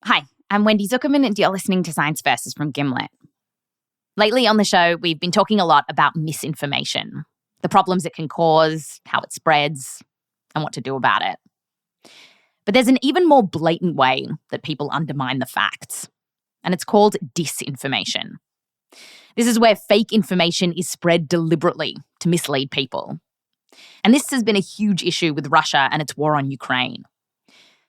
Hi, I'm Wendy Zuckerman, and you're listening to Science Versus from Gimlet. Lately on the show, we've been talking a lot about misinformation, the problems it can cause, how it spreads, and what to do about it. But there's an even more blatant way that people undermine the facts, and it's called disinformation. This is where fake information is spread deliberately to mislead people. And this has been a huge issue with Russia and its war on Ukraine.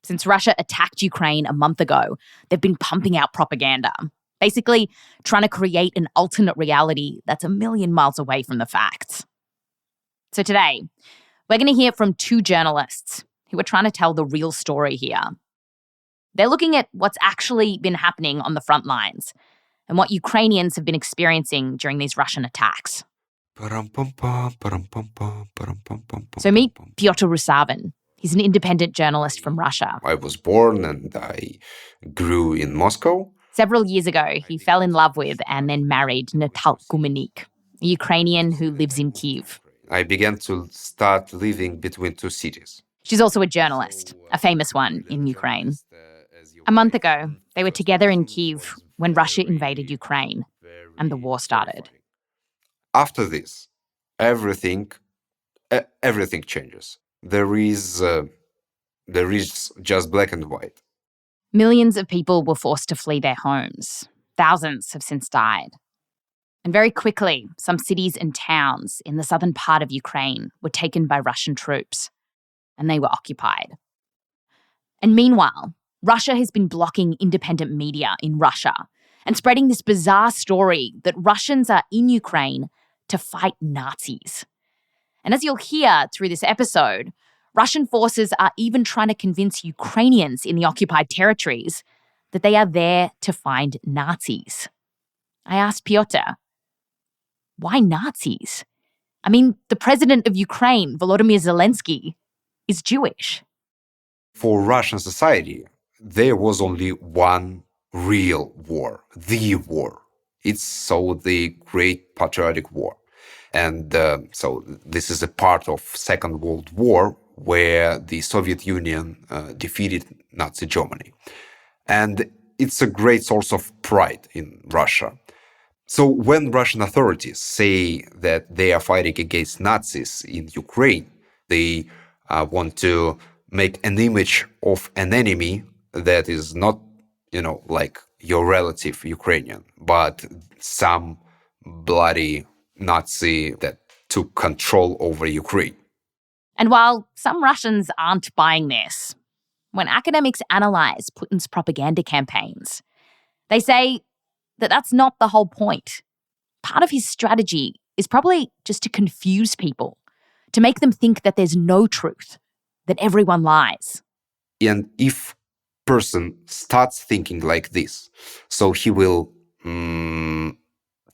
Since Russia attacked Ukraine a month ago, they've been pumping out propaganda, basically trying to create an alternate reality that's a million miles away from the facts. So today, we're going to hear from two journalists who are trying to tell the real story here. They're looking at what's actually been happening on the front lines and what Ukrainians have been experiencing during these Russian attacks. So meet Pyotr Ruzavin. He's an independent journalist from Russia. I was born and I grew in Moscow. Several years ago, he fell in love with and then married Natalka Gumenyuk, a Ukrainian who lives in Kyiv. I began to start living between two cities. She's also a journalist, a famous one in Ukraine. A month ago, they were together in Kyiv when Russia invaded Ukraine and the war started. After this, everything changes. There is just black and white. Millions of people were forced to flee their homes. Thousands have since died. And very quickly, some cities and towns in the southern part of Ukraine were taken by Russian troops, and they were occupied. And meanwhile, Russia has been blocking independent media in Russia and spreading this bizarre story that Russians are in Ukraine to fight Nazis. And as you'll hear through this episode, Russian forces are even trying to convince Ukrainians in the occupied territories that they are there to find Nazis. I asked Pyotr, why Nazis? I mean, the president of Ukraine, Volodymyr Zelensky, is Jewish. For Russian society, there was only one real war, the war. It's the Great Patriotic War. And so this is a part of Second World War where the Soviet Union defeated Nazi Germany. And it's a great source of pride in Russia. So when Russian authorities say that they are fighting against Nazis in Ukraine, they want to make an image of an enemy that is not, like your relative Ukrainian, but some bloody Nazi that took control over Ukraine. And while some Russians aren't buying this, when academics analyze Putin's propaganda campaigns, they say that that's not the whole point. Part of his strategy is probably just to confuse people, to make them think that there's no truth, that everyone lies. And if person starts thinking like this, so he will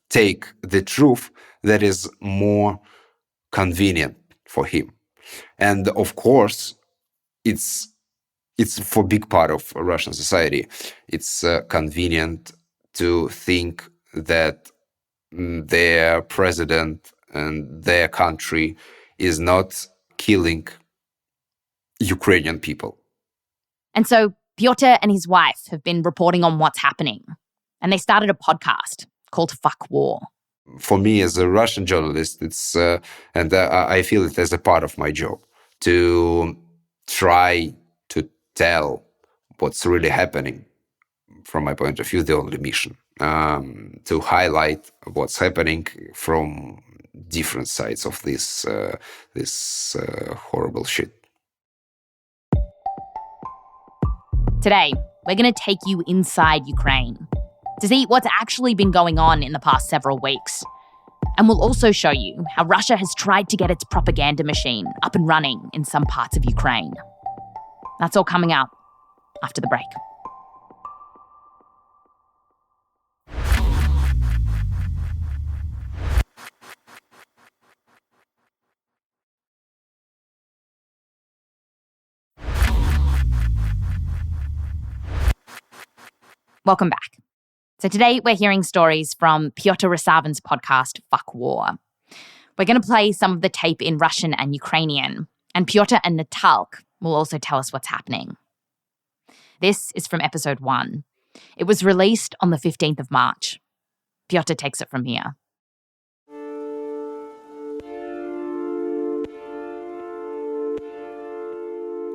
take the truth that is more convenient for him. And of course, it's for a big part of Russian society, it's convenient to think that their president and their country is not killing Ukrainian people. And so Pyotr and his wife have been reporting on what's happening, and they started a podcast called Fuck War. For me, as a Russian journalist, it's I feel it as a part of my job to try to tell what's really happening. From my point of view, the only mission to highlight what's happening from different sides of this horrible shit. Today, we're going to take you inside Ukraine to see what's actually been going on in the past several weeks. And we'll also show you how Russia has tried to get its propaganda machine up and running in some parts of Ukraine. That's all coming up after the break. Welcome back. So today we're hearing stories from Pyotr Ruzavin's podcast, Fuck War. We're going to play some of the tape in Russian and Ukrainian, and Pyotr and Natalka will also tell us what's happening. This is from episode 1. It was released on the 15th of March. Pyotr takes it from here.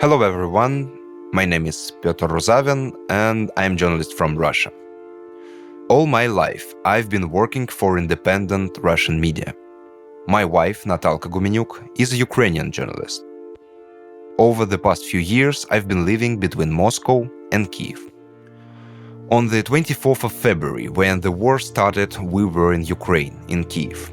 Hello everyone, my name is Pyotr Ruzavin and I'm a journalist from Russia. All my life I've been working for independent Russian media. My wife, Natalka Gumenyuk, is a Ukrainian journalist. Over the past few years I've been living between Moscow and Kiev. On the 24th of February, when the war started, we were in Ukraine, in Kiev.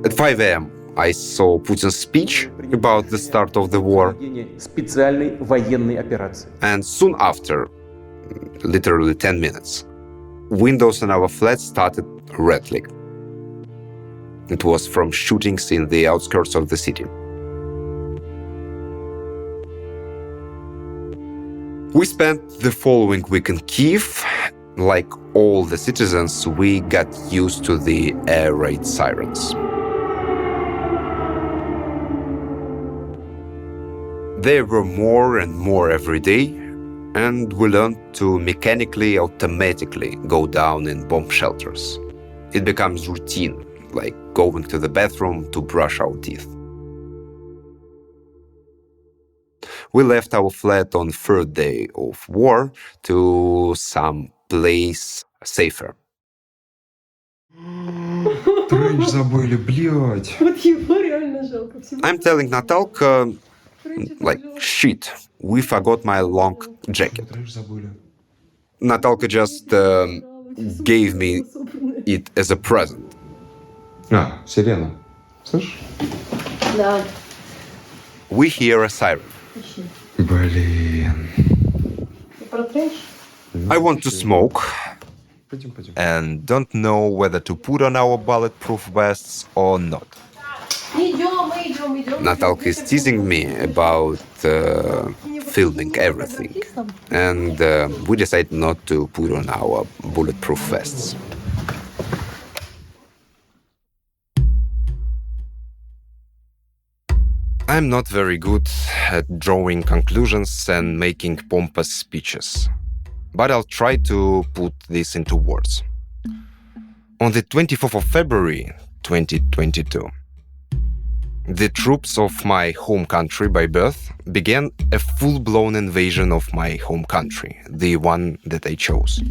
At 5 a.m., I saw Putin's speech about the start of the war. And soon after, literally 10 minutes, windows in our flat started rattling. It was from shootings in the outskirts of the city. We spent the following week in Kiev. Like all the citizens, we got used to the air raid sirens. There were more and more every day, and we learned to mechanically, automatically go down in bomb shelters. It becomes routine, like going to the bathroom to brush our teeth. We left our flat on third day of war to some place safer. I'm telling Natalka, like, shit, we forgot my long jacket. Natalka just gave me it as a present. Сирена. Слышишь? Да. We hear a siren. Блин. I want to smoke Пойдем. and don't know whether to put on our bulletproof vests or not. Идем. Natalka is teasing me about filming everything, and we decided not to put on our bulletproof vests. I'm not very good at drawing conclusions and making pompous speeches, but I'll try to put this into words. On the 24th of February 2022, the troops of my home country by birth began a full-blown invasion of my home country, the one that I chose.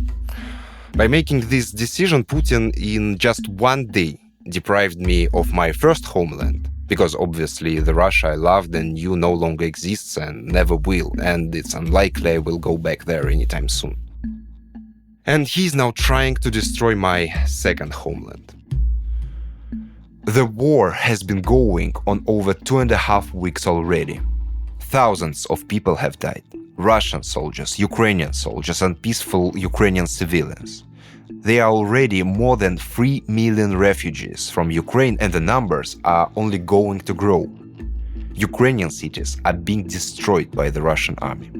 By making this decision, Putin in just one day deprived me of my first homeland, because obviously the Russia I loved and knew no longer exists and never will, and it's unlikely I will go back there anytime soon. And he's now trying to destroy my second homeland. The war has been going on over 2.5 weeks already. Thousands of people have died. Russian soldiers, Ukrainian soldiers, and peaceful Ukrainian civilians. There are already more than 3 million refugees from Ukraine, and the numbers are only going to grow. Ukrainian cities are being destroyed by the Russian army.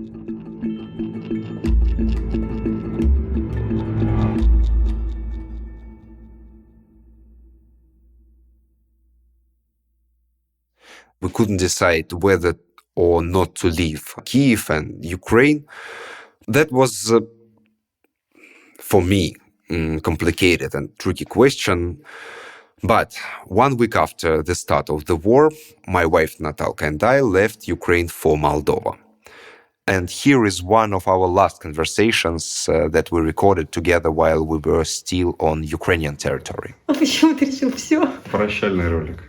We couldn't decide whether or not to leave Kiev and Ukraine. That was, for me, complicated and tricky question. But 1 week after the start of the war, my wife Natalka and I left Ukraine for Moldova. And here is one of our last conversations that we recorded together while we were still on Ukrainian territory. Почему ты решил все? Прощальный ролик.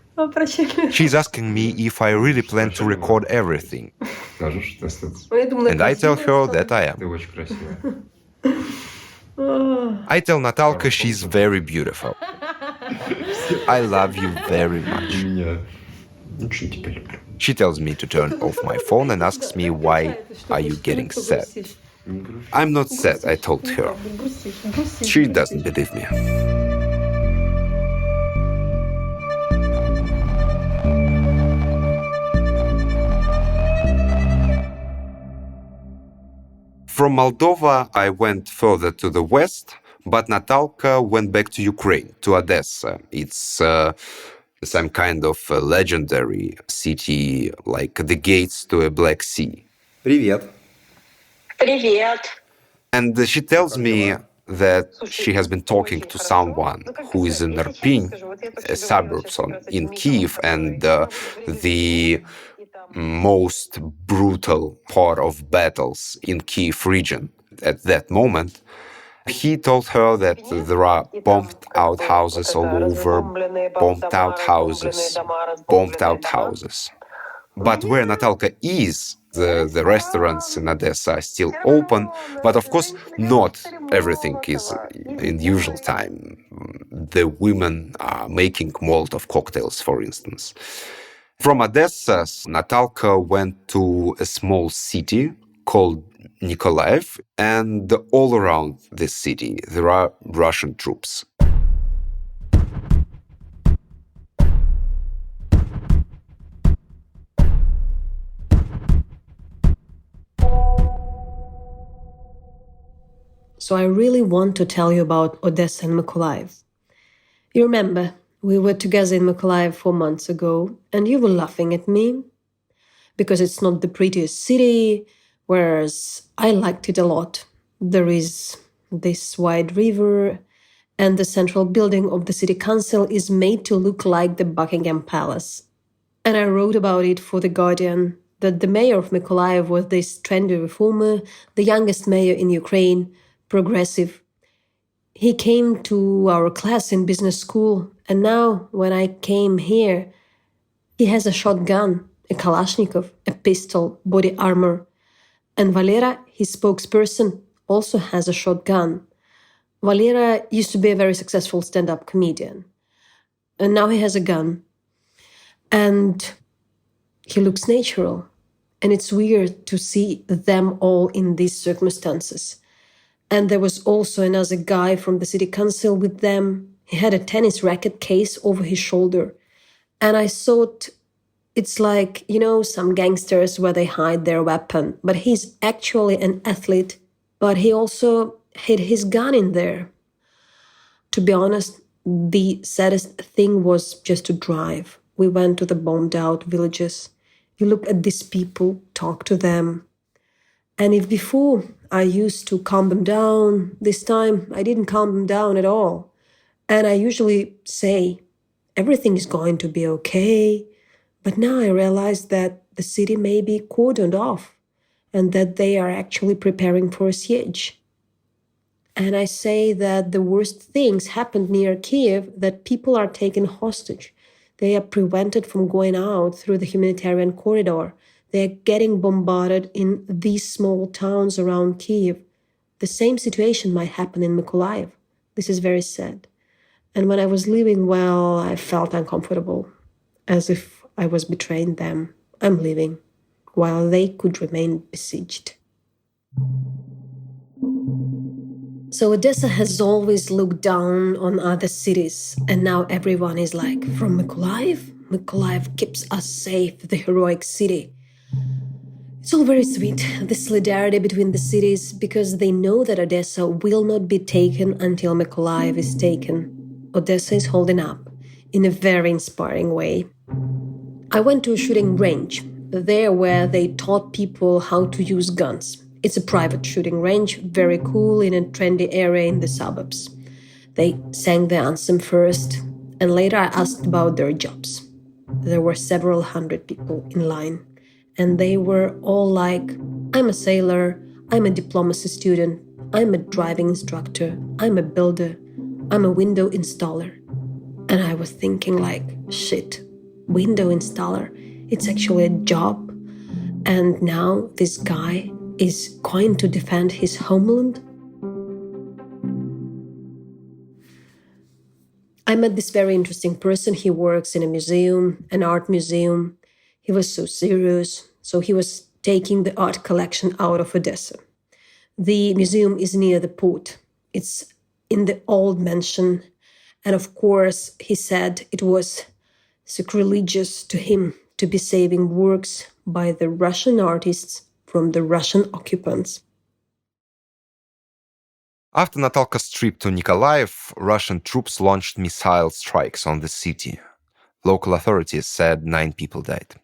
She's asking me if I really plan to record everything. Скажешь, остаться. And I tell her that I am. Ты очень красивая. I tell Natalka she's very beautiful. I love you very much. Меня очень тебя люблю. She tells me to turn off my phone and asks me why are you getting sad. I'm not sad, I told her. She doesn't believe me. From Moldova, I went further to the west, but Natalka went back to Ukraine, to Odessa. It's some kind of legendary city, like the gates to a Black Sea. Привет. Привет. And she tells me that she has been talking to someone who is in Irpin, suburbs in Kiev, and the most brutal part of battles in Kiev region at that moment. He told her that there are bombed out houses all over, bombed out houses, bombed out houses. But where Natalka is, the restaurants in Odessa are still open, but of course not everything is in usual time. The women are making Molotov cocktails, for instance. From Odessa, Natalka went to a small city called Nikolaev, and all around this city there are Russian troops. So I really want to tell you about Odessa and Mykolaiv. You remember, we were together in Mykolaiv 4 months ago, and you were laughing at me because it's not the prettiest city, whereas I liked it a lot. There is this wide river, and the central building of the city council is made to look like the Buckingham Palace. And I wrote about it for The Guardian, that the mayor of Mykolaiv was this trendy reformer, the youngest mayor in Ukraine, progressive. He came to our class in business school, and now when I came here, he has a shotgun, a Kalashnikov, a pistol, body armor. And Valera, his spokesperson, also has a shotgun. Valera used to be a very successful stand-up comedian. And now he has a gun. And he looks natural. And it's weird to see them all in these circumstances. And there was also another guy from the city council with them. He had a tennis racket case over his shoulder. And I thought, it's like, some gangsters where they hide their weapon. But he's actually an athlete. But he also hid his gun in there. To be honest, the saddest thing was just to drive. We went to the bombed out villages. You look at these people, talk to them. And if before I used to calm them down, this time I didn't calm them down at all. And I usually say, everything is going to be okay. But now I realize that the city may be cordoned off and that they are actually preparing for a siege. And I say that the worst things happened near Kiev, that people are taken hostage. They are prevented from going out through the humanitarian corridor. They are getting bombarded in these small towns around Kiev. The same situation might happen in Mykolaiv. This is very sad. And when I was leaving, I felt uncomfortable, as if I was betraying them. I'm leaving, while they could remain besieged. So Odessa has always looked down on other cities, and now everyone is like, from Mykolaiv? Mykolaiv keeps us safe, the heroic city. It's all very sweet, the solidarity between the cities, because they know that Odessa will not be taken until Mykolaiv is taken. Odessa is holding up in a very inspiring way. I went to a shooting range, there where they taught people how to use guns. It's a private shooting range, very cool, in a trendy area in the suburbs. They sang the anthem first, and later I asked about their jobs. There were several hundred people in line, and they were all like, I'm a sailor, I'm a diplomacy student, I'm a driving instructor, I'm a builder, I'm a window installer. And I was thinking like, shit, window installer, it's actually a job. And now this guy is going to defend his homeland? I met this very interesting person. He works in a museum, an art museum. He was so serious. So he was taking the art collection out of Odessa. The museum is near the port. It's in the old mansion. And of course, he said it was sacrilegious to him to be saving works by the Russian artists from the Russian occupants. After Natalka's trip to Nikolaev, Russian troops launched missile strikes on the city. Local authorities said 9 people died.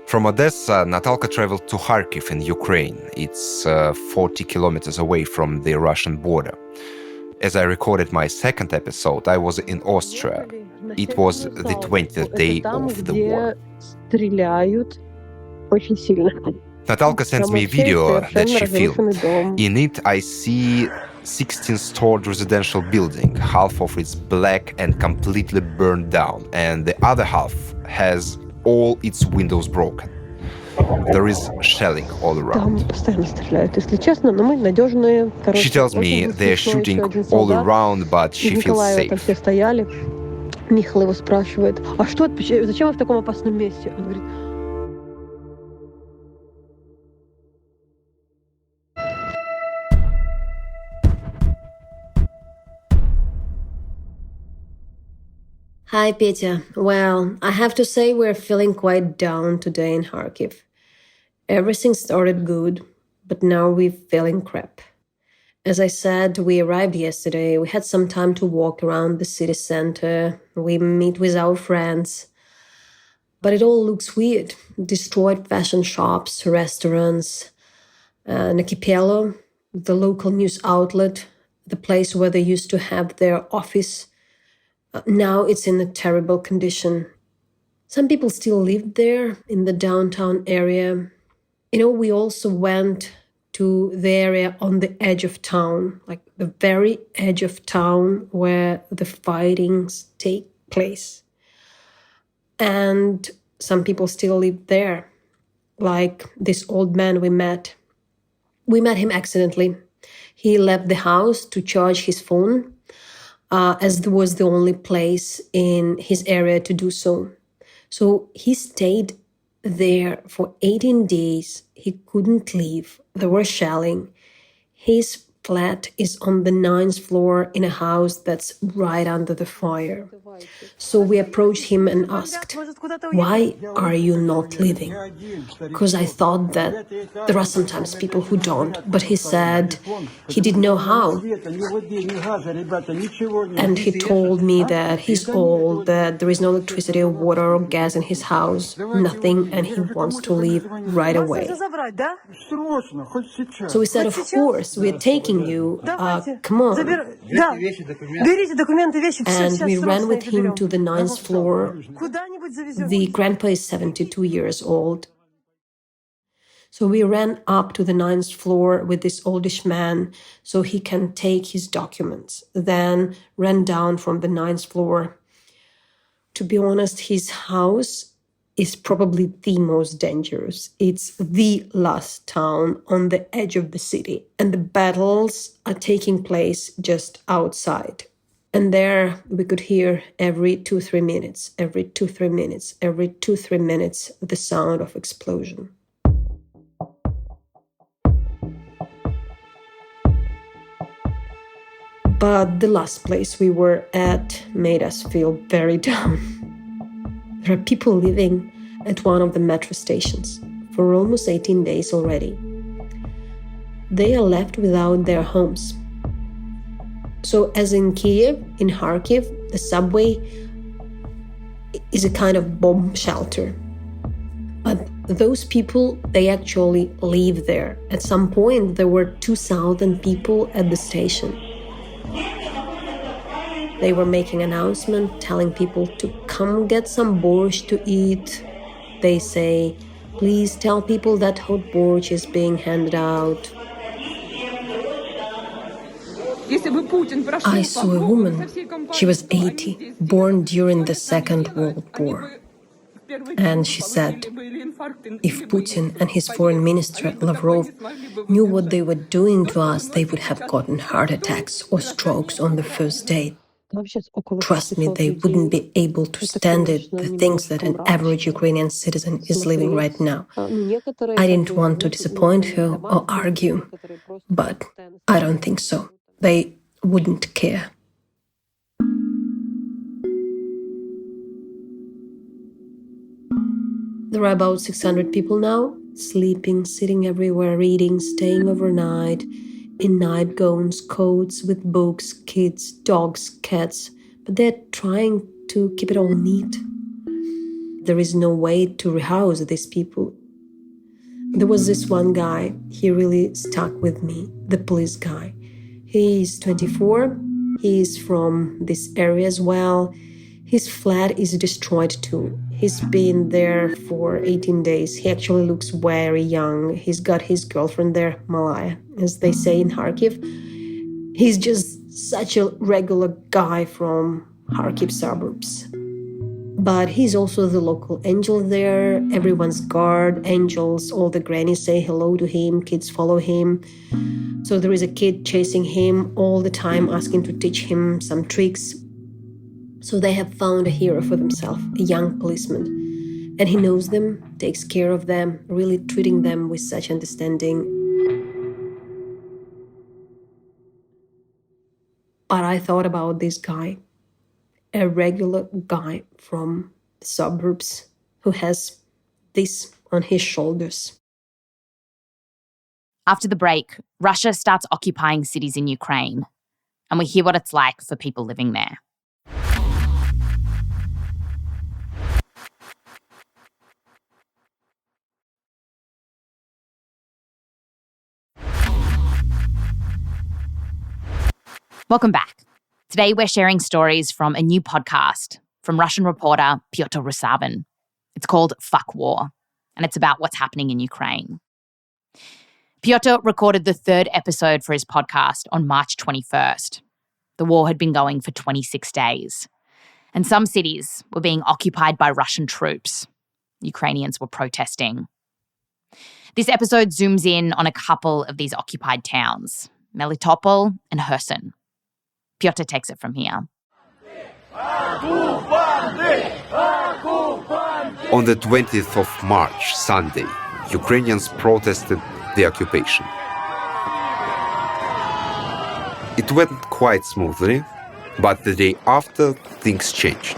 From Odessa, Natalka traveled to Kharkiv in Ukraine. It's 40 kilometers away from the Russian border. As I recorded my second episode, I was in Austria. It was the 20th day of the war. Natalka sends me a video that she filmed. In it, I see 16-stored residential building. Half of it's black and completely burned down, and the other half has all its windows broken. There is shelling all around. She tells me they're shooting all around, but she feels safe. Hi, Petya. Well, I have to say we're feeling quite down today in Kharkiv. Everything started good, but now we're feeling crap. As I said, we arrived yesterday. We had some time to walk around the city center. We meet with our friends. But it all looks weird. Destroyed fashion shops, restaurants, Nakipelo, the local news outlet, the place where they used to have their office. Now it's in a terrible condition. Some people still live there in the downtown area. We also went to the area on the edge of town, like the very edge of town where the fightings take place. And some people still live there, like this old man we met. We met him accidentally. He left the house to charge his phone, as it was the only place in his area to do so. So he stayed there for 18 days. He couldn't leave. There was shelling. His flat is on the 9th floor in a house that's right under the fire. So we approached him and asked, "Why are you not leaving?" Because I thought that there are sometimes people who don't, but he said he didn't know how. And he told me that he's old, that there is no electricity or water or gas in his house, nothing, and he wants to leave right away. So we said, "Of course, we're taking you, come on." And we ran with him to the 9th floor. The grandpa is 72 years old. So we ran up to the 9th floor with this oldish man so he can take his documents. Then ran down from the 9th floor. To be honest, his house is probably the most dangerous. It's the last town on the edge of the city, and the battles are taking place just outside. And there we could hear every 2-3 minutes, the sound of explosion. But the last place we were at made us feel very down. There are people living at one of the metro stations for almost 18 days already. They are left without their homes. So as in Kiev, in Kharkiv, the subway is a kind of bomb shelter. But those people, they actually live there. At some point, there were 2,000 people at the station. They were making an announcement telling people to come get some borscht to eat. They say, "Please tell people that hot borscht is being handed out." I saw a woman. She was 80, born during the Second World War. And she said, if Putin and his foreign minister Lavrov knew what they were doing to us, they would have gotten heart attacks or strokes on the first day. Trust me, they wouldn't be able to stand it, the things that an average Ukrainian citizen is living right now. I didn't want to disappoint her or argue, but I don't think so. They wouldn't care. There are about 600 people now, sleeping, sitting everywhere, reading, staying overnight, in nightgowns, coats, with books, kids, dogs, cats, but they're trying to keep it all neat. There is no way to rehouse these people. There was this one guy, he really stuck with me, the police guy. He's 24, he's from this area as well. His flat is destroyed too. He's been there for 18 days. He actually looks very young. He's got his girlfriend there, Malaya, as they say in Kharkiv. He's just such a regular guy from Kharkiv suburbs. But he's also the local angel there. Everyone's guard, angels, all the grannies say hello to him, kids follow him. So there is a kid chasing him all the time, asking to teach him some tricks. So they have found a hero for themselves, a young policeman. And he knows them, takes care of them, really treating them with such understanding. But I thought about this guy, a regular guy from the suburbs who has this on his shoulders. After the break, Russia starts occupying cities in Ukraine, and we hear what it's like for people living there. Welcome back. Today we're sharing stories from a new podcast from Russian reporter Pyotr Ruzavin. It's called Fuck War, and it's about what's happening in Ukraine. Pyotr recorded the third episode for his podcast on March 21st. The war had been going for 26 days, and some cities were being occupied by Russian troops. Ukrainians were protesting. This episode zooms in on a couple of these occupied towns, Melitopol and Kherson. Pyotr takes it from here. On the 20th of March, Sunday, Ukrainians protested the occupation. It went quite smoothly, but the day after, things changed.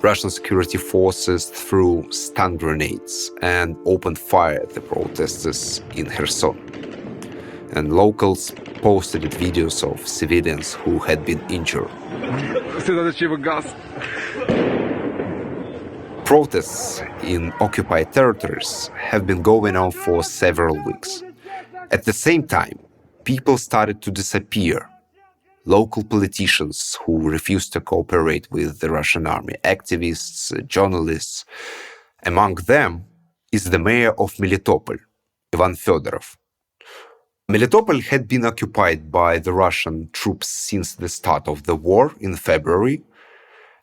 Russian security forces threw stun grenades and opened fire at the protesters in Kherson. And locals posted videos of civilians who had been injured. Protests in occupied territories have been going on for several weeks. At the same time, people started to disappear. Local politicians who refused to cooperate with the Russian army, activists, journalists. Among them is the mayor of Melitopol, Ivan Fedorov. Melitopol had been occupied by the Russian troops since the start of the war in February,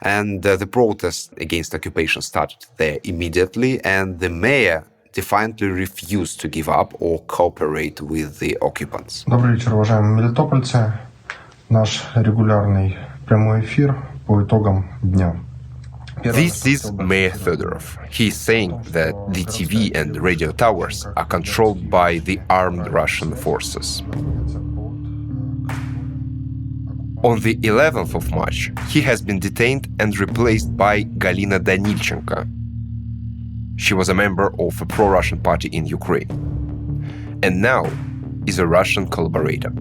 and the protests against occupation started there immediately, and the mayor defiantly refused to give up or cooperate with the occupants. Добрый вечер, уважаемые мелитопольцы. Наш регулярный прямой эфир по итогам дня. This is Mayor Fedorov. He is saying that the TV and radio towers are controlled by the armed Russian forces. On the 11th of March, he has been detained and replaced by Galina Danilchenko. She was a member of a pro-Russian party in Ukraine, and now is a Russian collaborator.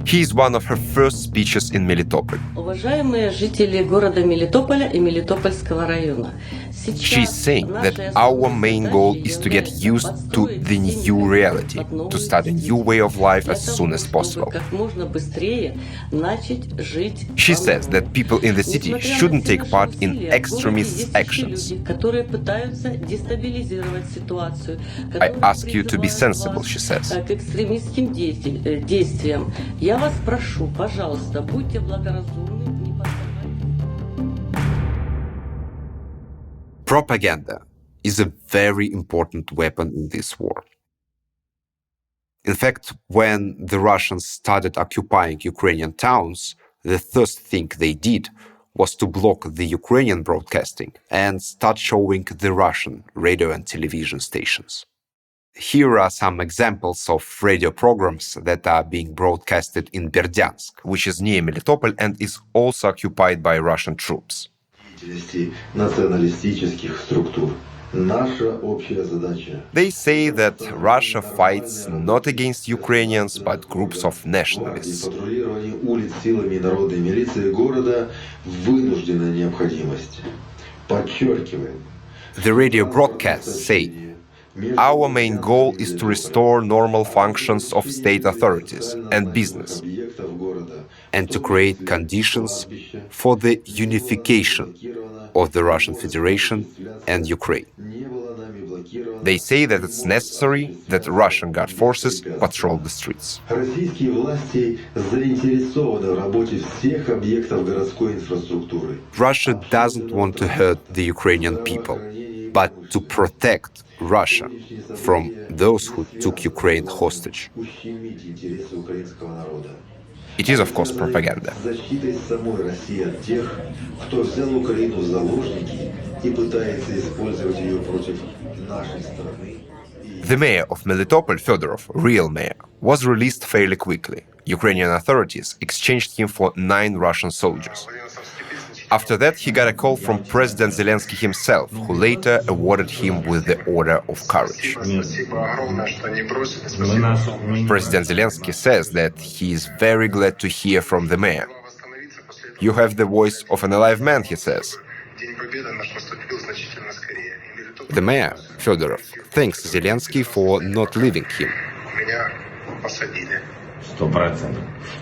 He is one of her first speeches in Melitopol. Уважаемые жители города Мелитополя и Мелитопольского района. She's saying that our main goal is to get used to the new reality, to start a new way of life as soon as possible. She says that people in the city shouldn't take part in extremist actions. I ask you to be sensible, she says. Я вас прошу, пожалуйста, будьте благоразумны, не поддавайтесь. Propaganda is a very important weapon in this war. In fact, when the Russians started occupying Ukrainian towns, the first thing they did was to block the Ukrainian broadcasting and start showing the Russian radio and television stations. Here are some examples of radio programs that are being broadcasted in Berdyansk, which is near Melitopol and is also occupied by Russian troops. Националистических структур They say that Russia fights not against Ukrainians, but groups of nationalists. The radio broadcasts say, our main goal is to restore normal functions of state authorities and business, and to create conditions for the unification of the Russian Federation and Ukraine. They say that it's necessary that Russian Guard forces patrol the streets. Russia doesn't want to hurt the Ukrainian people, but to protect Russia from those who took Ukraine hostage. It is, of course, propaganda. The mayor of Melitopol, Fedorov, real mayor, was released fairly quickly. Ukrainian authorities exchanged him for 9 Russian soldiers. After that, he got a call from President Zelensky himself, who later awarded him with the Order of Courage. President Zelensky says that he is very glad to hear from the mayor. You have the voice of an alive man, he says. The mayor, Fedorov, thanks Zelensky for not leaving him. 100%.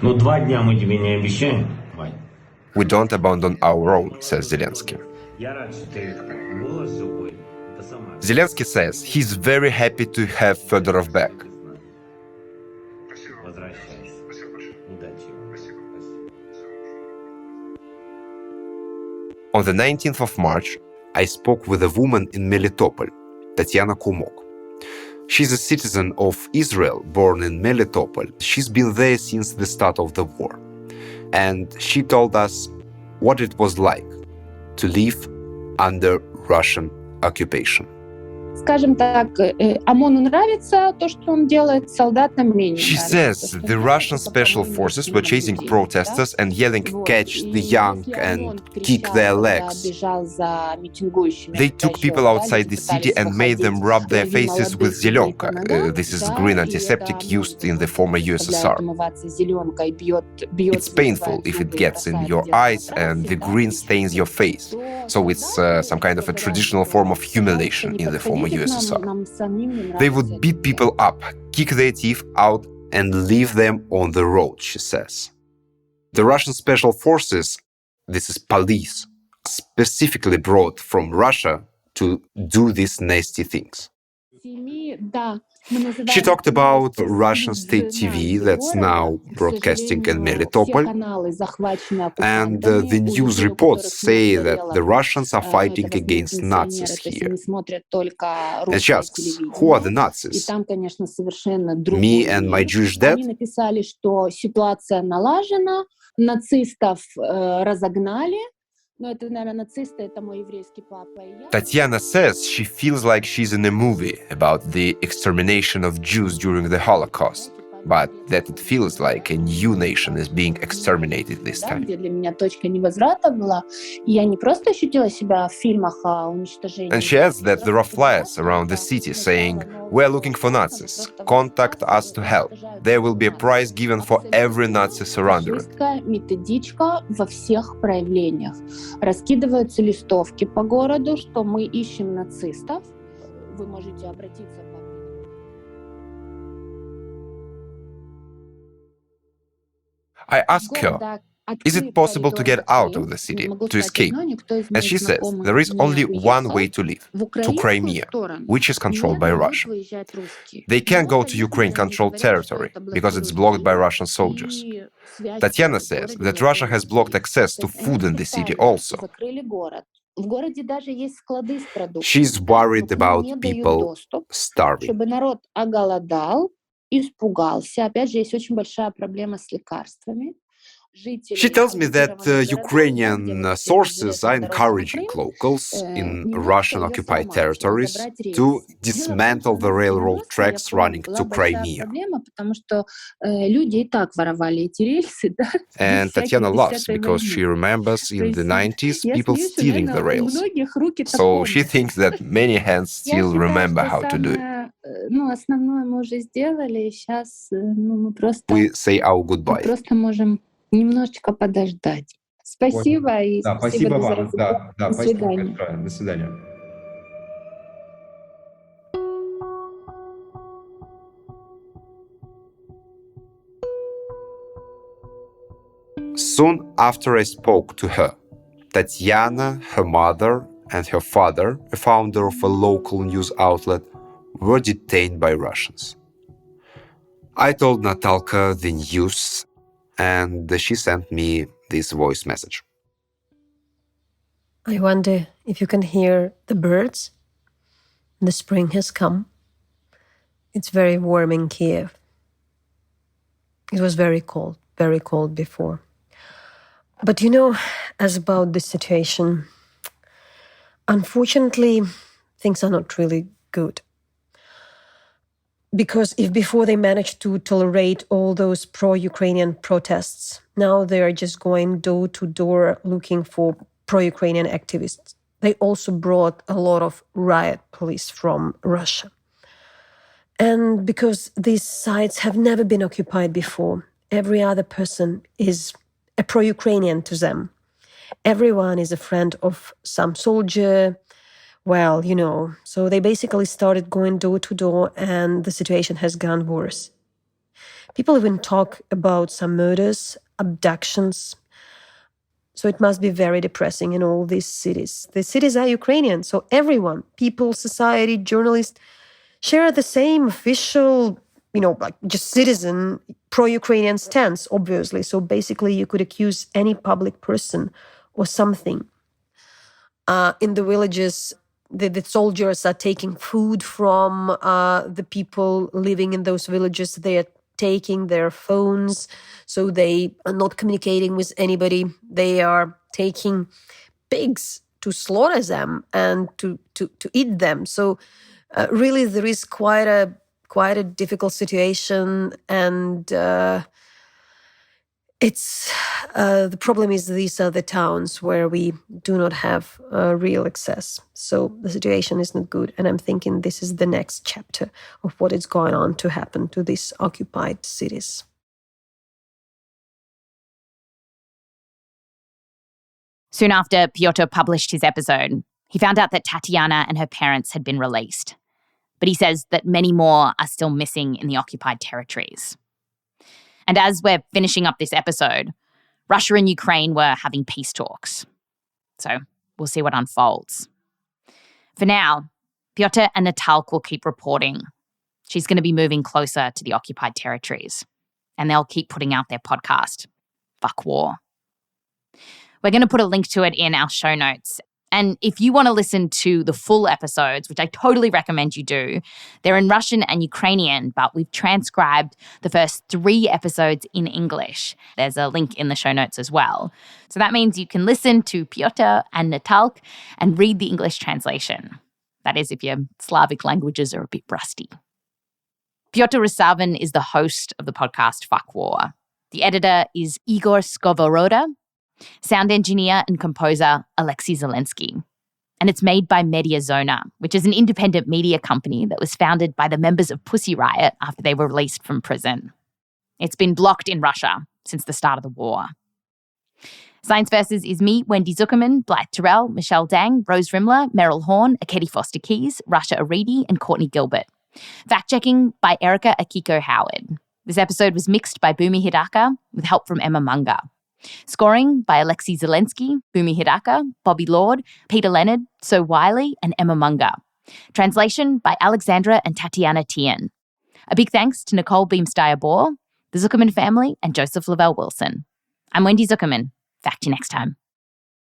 Ну, 2 дня мы тебе не обещаем, Вань. We don't abandon our own, says Zelensky. Я рад, что ты была с собой. Это сама. Zelensky says he's very happy to have Fedorov back. Возвращайся. Удачи. On the 19th of March, I spoke with a woman in Melitopol, Tatiana Kumok. She's a citizen of Israel, born in Melitopol. She's been there since the start of the war. And she told us what it was like to live under Russian occupation. Скажем так, ОМОНу нравится то, что он делает, солдатам менее She нравится. says the Russian special forces were chasing protesters and yelling, "Catch the young and kick their legs." They took people outside the city and made them rub their faces with zelenka. This is green antiseptic used in the former USSR. It's painful if it gets in your eyes and the green stains your face. So it's some kind of a traditional form of humiliation in the former USSR. They would beat people up, kick their teeth out, and leave them on the road, she says. The Russian special forces, this is police, specifically brought from Russia to do these nasty things. She talked about Russian state TV that's now broadcasting in Melitopol, and the news reports say that the Russians are fighting against Nazis here. And she asks, who are the Nazis? Me and my Jewish dad? Tatiana says she feels like she's in a movie about the extermination of Jews during the Holocaust, but that it feels like a new nation is being exterminated this time. And she adds that there are flyers around the city saying, "We're looking for Nazis. Contact us to help. There will be a prize given for every Nazi surrenderer." Методичка во всех проявлениях. Раскидываются листовки по городу, что мы ищем нацистов. Вы можете обратиться по... I ask her, is it possible to get out of the city, to escape? And she says there is only one way to leave, to Crimea, which is controlled by Russia. They can't go to Ukraine-controlled territory because it's blocked by Russian soldiers. Tatiana says that Russia has blocked access to food in the city also. She's worried about people starving. Испугался. Опять же, есть очень большая проблема с лекарствами. She tells me that Ukrainian sources are encouraging locals in Russian-occupied territories to dismantle the railroad tracks running to Crimea. And Tatiana laughs because she remembers in the 90s people stealing the rails. So she thinks that many hands still remember how to do it. We say our goodbye. Немножечко подождать. Спасибо и Да, спасибо вам. Да, До спасибо свидания. большое. До свидания. Soon after I spoke to her, Tatiana, her mother, and her father, a founder of a local news outlet, were detained by Russians. I told Natalka the news, and she sent me this voice message. I wonder if you can hear the birds. The spring has come. It's very warm in Kiev. It was very cold before. But you know, as about this situation, unfortunately, things are not really good. Because if before they managed to tolerate all those pro-Ukrainian protests, now they are just going door to door looking for pro-Ukrainian activists. They also brought a lot of riot police from Russia. And because these sites have never been occupied before, every other person is a pro-Ukrainian to them. Everyone is a friend of some soldier. Well, you know, so they basically started going door to door and the situation has gone worse. People even talk about some murders, abductions. So it must be very depressing in all these cities. The cities are Ukrainian, so everyone, people, society, journalists, share the same official, like just citizen pro-Ukrainian stance, obviously. So basically you could accuse any public person or something. In the villages, the soldiers are taking food from the people living in those villages. They are taking their phones, so they are not communicating with anybody. They are taking pigs to slaughter them and to eat them. So really there is quite a difficult situation, and it's the problem is these are the towns where we do not have real access. So the situation is not good. And I'm thinking this is the next chapter of what is going on to happen to these occupied cities. Soon after Pyotr published his episode, he found out that Tatiana and her parents had been released. But he says that many more are still missing in the occupied territories. And as we're finishing up this episode, Russia and Ukraine were having peace talks. So we'll see what unfolds. For now, Pyotr and Natalka will keep reporting. She's going to be moving closer to the occupied territories. And they'll keep putting out their podcast, Fuck War. We're going to put a link to it in our show notes. And if you want to listen to the full episodes, which I totally recommend you do, they're in Russian and Ukrainian, but we've transcribed the first 3 episodes in English. There's a link in the show notes as well. So that means you can listen to Pyotr and Natalka and read the English translation. That is, if your Slavic languages are a bit rusty. Pyotr Ruzavin is the host of the podcast Fuck War. The editor is Igor Skovoroda. Sound engineer and composer Alexei Zelensky. And it's made by Media Zona, which is an independent media company that was founded by the members of Pussy Riot after they were released from prison. It's been blocked in Russia since the start of the war. Science Versus is me, Wendy Zuckerman, Blythe Terrell, Michelle Dang, Rose Rimler, Meryl Horn, Akedi Foster-Keys, Rasha Aridi, and Courtney Gilbert. Fact-checking by Erica Akiko Howard. This episode was mixed by Bhumi Hidaka with help from Emma Munger. Scoring by Alexei Zelensky, Bhumi Hidaka, Bobby Lord, Peter Leonard, So Wiley, and Emma Munger. Translation by Alexandra and Tatiana Tien. A big thanks to Nicole Beamsteyer-Bohr, the Zuckerman family, and Joseph Lavelle Wilson. I'm Wendy Zuckerman. Back to you next time.